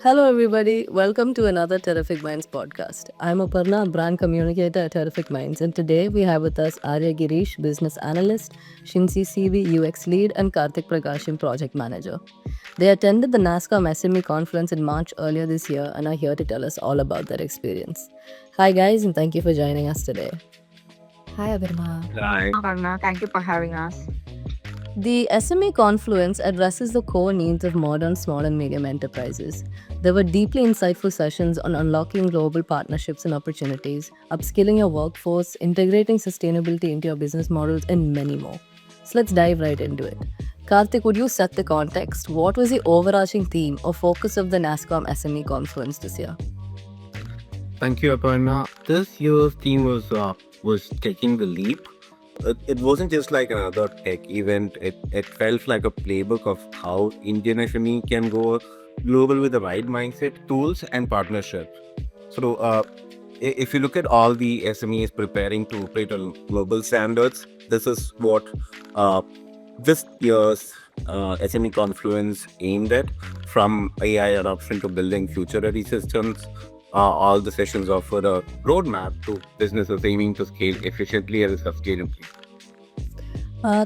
Hello, everybody. Welcome to another Terrific Minds podcast. I'm Aparna, brand communicator at Terrific Minds, and today we have with us Arya Girish, business analyst, Shinsi CV, UX lead, and Karthik Prakashim, project manager. They attended the NASCOM SME conference in March earlier this year and are here to tell us all about their experience. Hi, guys, and thank you for joining us today. Hi, Abhirma. Hi. Aparna, thank you for having us. The SME Confluence addresses the core needs of modern small and medium enterprises. There were deeply insightful sessions on unlocking global partnerships and opportunities, upskilling your workforce, integrating sustainability into your business models, and many more. So let's dive right into it. Karthik, would you set the context? What was the overarching theme or focus of the NASCOM SME Conference this year? Thank you, Aparna. This year's theme was taking the leap. It wasn't just like another tech event. It felt like a playbook of how Indian SME can go global with the right mindset, tools, and partnerships. So, if you look at all the SMEs preparing to operate on global standards, this is what uh, this year's SME Confluence aimed at, from AI adoption to building future-ready systems. All the sessions offer a roadmap to businesses aiming to scale efficiently and sustainably.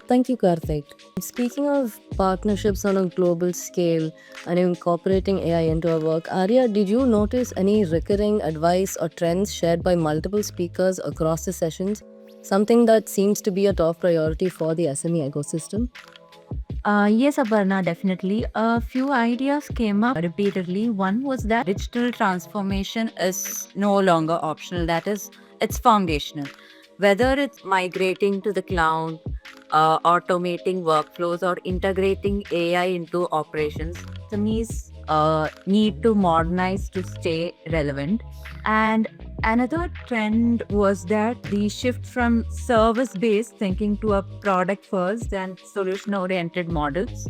Thank you, Karthik. Speaking of partnerships on a global scale and incorporating AI into our work, Arya, did you notice any recurring advice or trends shared by multiple speakers across the sessions? Something that seems to be a top priority for the SME ecosystem? Yes, Aparna, definitely. A few ideas came up repeatedly. One was that digital transformation is no longer optional, that is, it's foundational. Whether it's migrating to the cloud, automating workflows, or integrating AI into operations, SMEs need to modernize to stay relevant. And another trend was that the shift from service based thinking to a product first and solution oriented models.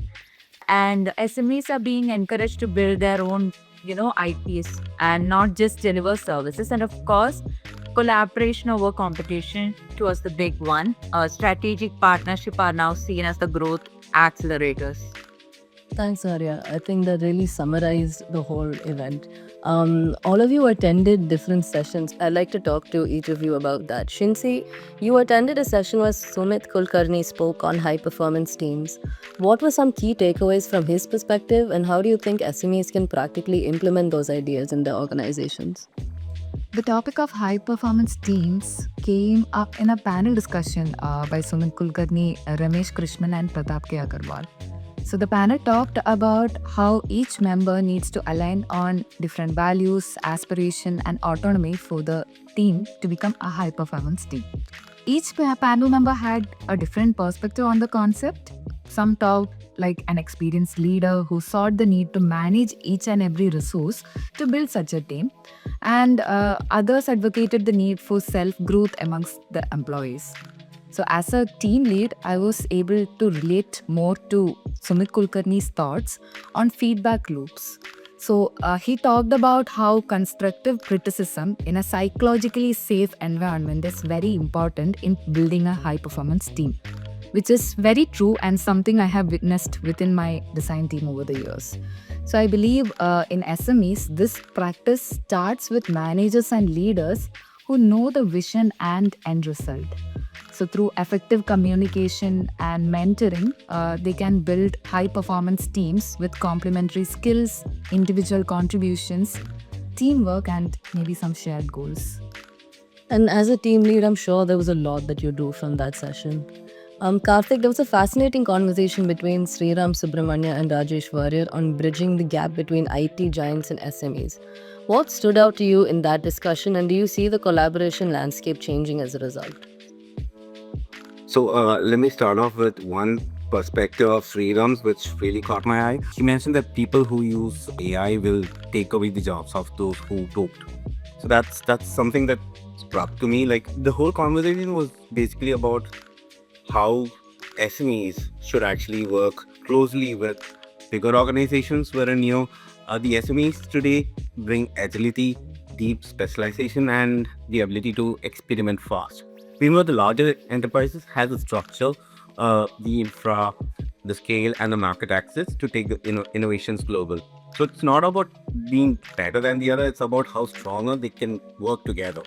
And SMEs are being encouraged to build their own, IPs and not just deliver services. And of course, collaboration over competition was the big one. Strategic partnership are now seen as the growth accelerators. Thanks, Arya. I think that really summarized the whole event. All of you attended different sessions. I'd like to talk to each of you about that. Shinsi, you attended a session where Sumit Kulkarni spoke on high performance teams. What were some key takeaways from his perspective, and how do you think SMEs can practically implement those ideas in their organizations? The topic of high performance teams came up in a panel discussion by Sumit Kulkarni, Ramesh Krishnan, and Pratap K. Agarwal. So the panel talked about how each member needs to align on different values, aspiration, and autonomy for the team to become a high performance team. Each panel member had a different perspective on the concept. Some talked like an experienced leader who saw the need to manage each and every resource to build such a team, and others advocated the need for self growth amongst the employees. So, as a team lead, I was able to relate more to Sumit Kulkarni's thoughts on feedback loops. So, he talked about how constructive criticism in a psychologically safe environment is very important in building a high performance team, which is very true and something I have witnessed within my design team over the years. So, I believe in SMEs, this practice starts with managers and leaders who know the vision and end result. So, through effective communication and mentoring, they can build high performance teams with complementary skills, individual contributions, teamwork, and maybe some shared goals. And as a team lead, I'm sure there was a lot that you do from that session. Karthik, there was a fascinating conversation between Sriram Subramanya and Rajesh Warrior on bridging the gap between IT giants and SMEs. What stood out to you in that discussion, and do you see the collaboration landscape changing as a result? So let me start off with one perspective of Sriram's, which really caught my eye. He mentioned that people who use AI will take away the jobs of those who don't. So that's something that struck to me. Like, the whole conversation was basically about how SMEs should actually work closely with bigger organizations, wherein the SMEs today bring agility, deep specialization, and the ability to experiment fast. Meanwhile, the larger enterprises has the structure, the infra, the scale, and the market access to take the innovations global. So it's not about being better than the other, it's about how stronger they can work together.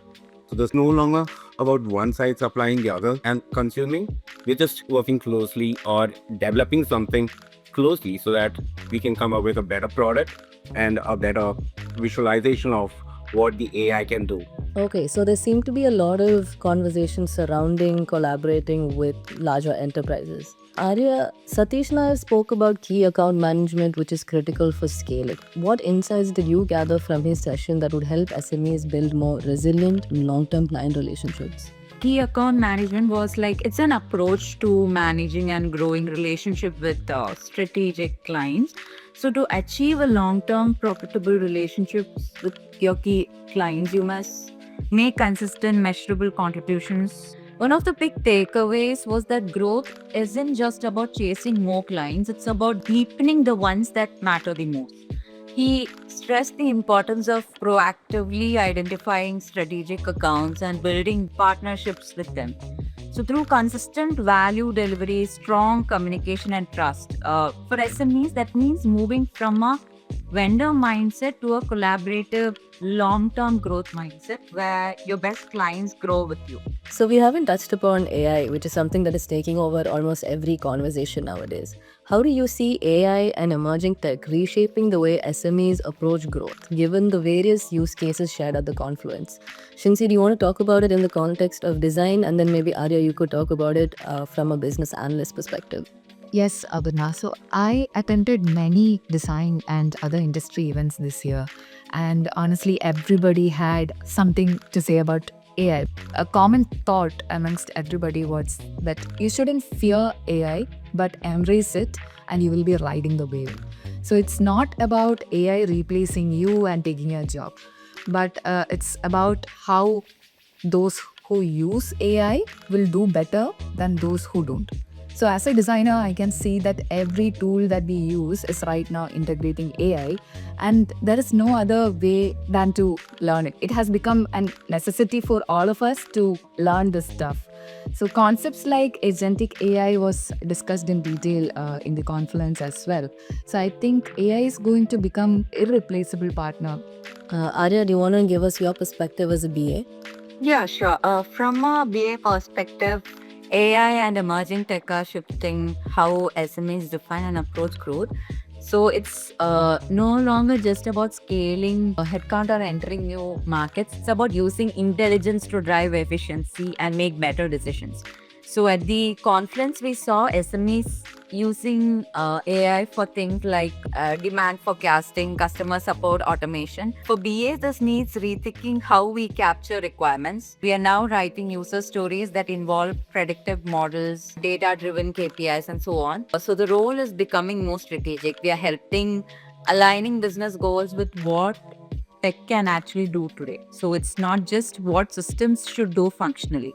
So there's no longer about one side supplying the other and consuming. We're just working closely or developing something closely so that we can come up with a better product and a better visualization of what the AI can do. Okay, so there seem to be a lot of conversations surrounding collaborating with larger enterprises. Arya, Satish and I spoke about key account management, which is critical for scaling. What insights did you gather from his session that would help SMEs build more resilient, long-term client relationships? Key account management was like it's an approach to managing and growing relationship with strategic clients. So to achieve a long-term profitable relationships with your key clients, you must make consistent measurable contributions. One of the big takeaways was that growth isn't just about chasing more clients, it's about deepening the ones that matter the most. He stressed the importance of proactively identifying strategic accounts and building partnerships with them. So, through consistent value delivery, strong communication, and trust, for SMEs, that means moving from a vendor mindset to a collaborative, long term growth mindset where your best clients grow with you. So we haven't touched upon AI, which is something that is taking over almost every conversation nowadays. How do you see AI and emerging tech reshaping the way SMEs approach growth, given the various use cases shared at the Confluence? Shinsi, do you want to talk about it in the context of design? And then maybe Arya, you could talk about it from a business analyst perspective. Yes, Abhirna. So I attended many design and other industry events this year. And honestly, everybody had something to say about AI. A common thought amongst everybody was that you shouldn't fear AI, but embrace it and you will be riding the wave. So it's not about AI replacing you and taking your job, but it's about how those who use AI will do better than those who don't. So as a designer, I can see that every tool that we use is right now integrating AI, and there is no other way than to learn it. It has become a necessity for all of us to learn this stuff. So concepts like agentic AI was discussed in detail in the conference as well. So I think AI is going to become irreplaceable partner. Arya, do you want to give us your perspective as a BA? Yeah, sure. From a BA perspective, AI and emerging tech are shifting how SMEs define and approach growth. So it's no longer just about scaling headcount or entering new markets. It's about using intelligence to drive efficiency and make better decisions. So at the conference, we saw SMEs using AI for things like demand forecasting, customer support automation. For BAs, this needs rethinking how we capture requirements. We are now writing user stories that involve predictive models, data-driven KPIs, and so on. So the role is becoming more strategic. We are helping aligning business goals with what tech can actually do today. So it's not just what systems should do functionally.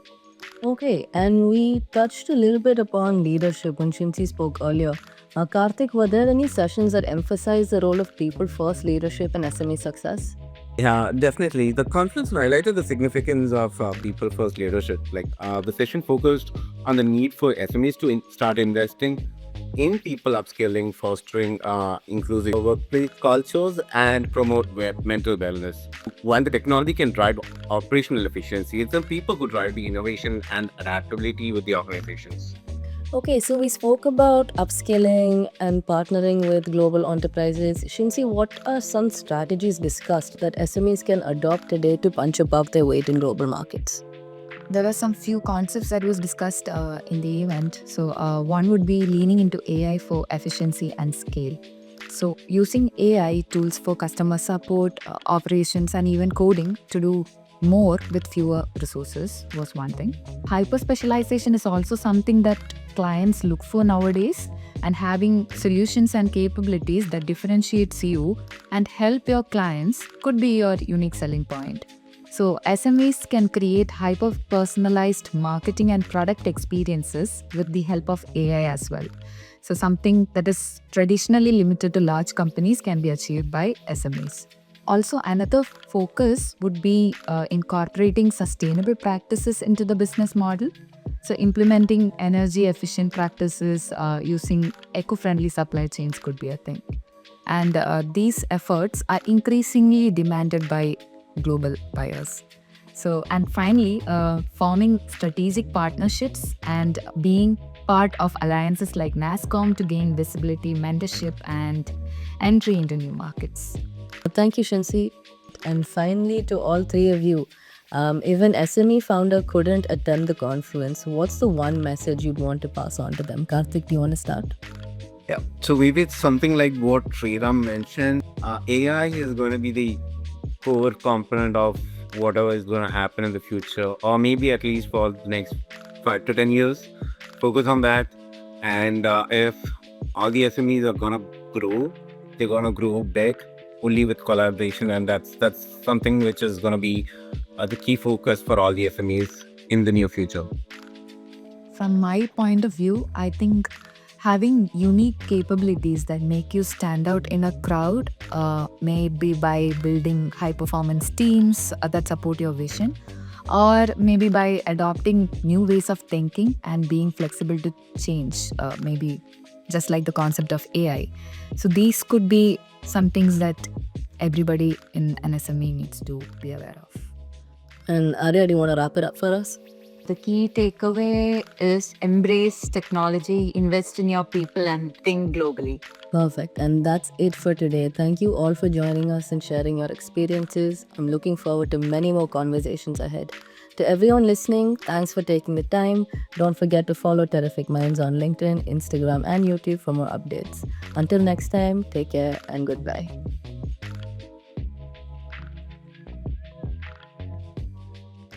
Okay, and we touched a little bit upon leadership when Shinsi spoke earlier. Karthik, were there any sessions that emphasized the role of people first leadership in SME success? Yeah, definitely. The conference highlighted the significance of people first leadership. The session focused on the need for SMEs to start investing in people upskilling, fostering inclusive workplace cultures, and promote mental wellness. While the technology can drive operational efficiency, it's the people who drive the innovation and adaptability with the organizations. Okay, so we spoke about upskilling and partnering with global enterprises. Shinsi, what are some strategies discussed that SMEs can adopt today to punch above their weight in global markets? There were some few concepts that was discussed in the event. So one would be leaning into AI for efficiency and scale. So using AI tools for customer support, operations, and even coding to do more with fewer resources was one thing. Hyper specialization is also something that clients look for nowadays, and having solutions and capabilities that differentiates you and help your clients could be your unique selling point. So SMEs can create hyper-personalized marketing and product experiences with the help of AI as well. So something that is traditionally limited to large companies can be achieved by SMEs. Also, another focus would be incorporating sustainable practices into the business model. So implementing energy efficient practices using eco-friendly supply chains could be a thing. And these efforts are increasingly demanded by global buyers. So, and finally, forming strategic partnerships and being part of alliances like NASCOM to gain visibility, mentorship, and entry into new markets. Thank you, Shansi. And finally, to all three of you, if an SME founder couldn't attend the conference, what's the one message you'd want to pass on to them? Karthik, do you want to start? Yeah. So maybe it's something like what Sriram mentioned. AI is going to be the core component of whatever is going to happen in the future, or maybe at least for the next 5 to 10 years. Focus on that. And if all the SMEs are going to grow, they're going to grow big only with collaboration. And that's something which is going to be the key focus for all the SMEs in the near future. From my point of view, I think having unique capabilities that make you stand out in a crowd, maybe by building high performance teams that support your vision, or maybe by adopting new ways of thinking and being flexible to change, maybe just like the concept of AI. So these could be some things that everybody in an SME needs to be aware of. And Arya, do you want to wrap it up for us? The key takeaway is embrace technology, invest in your people, and think globally. Perfect. And that's it for today. Thank you all for joining us and sharing your experiences. I'm looking forward to many more conversations ahead. To everyone listening, thanks for taking the time. Don't forget to follow Terrific Minds on LinkedIn, Instagram, and YouTube for more updates. Until next time, take care and goodbye.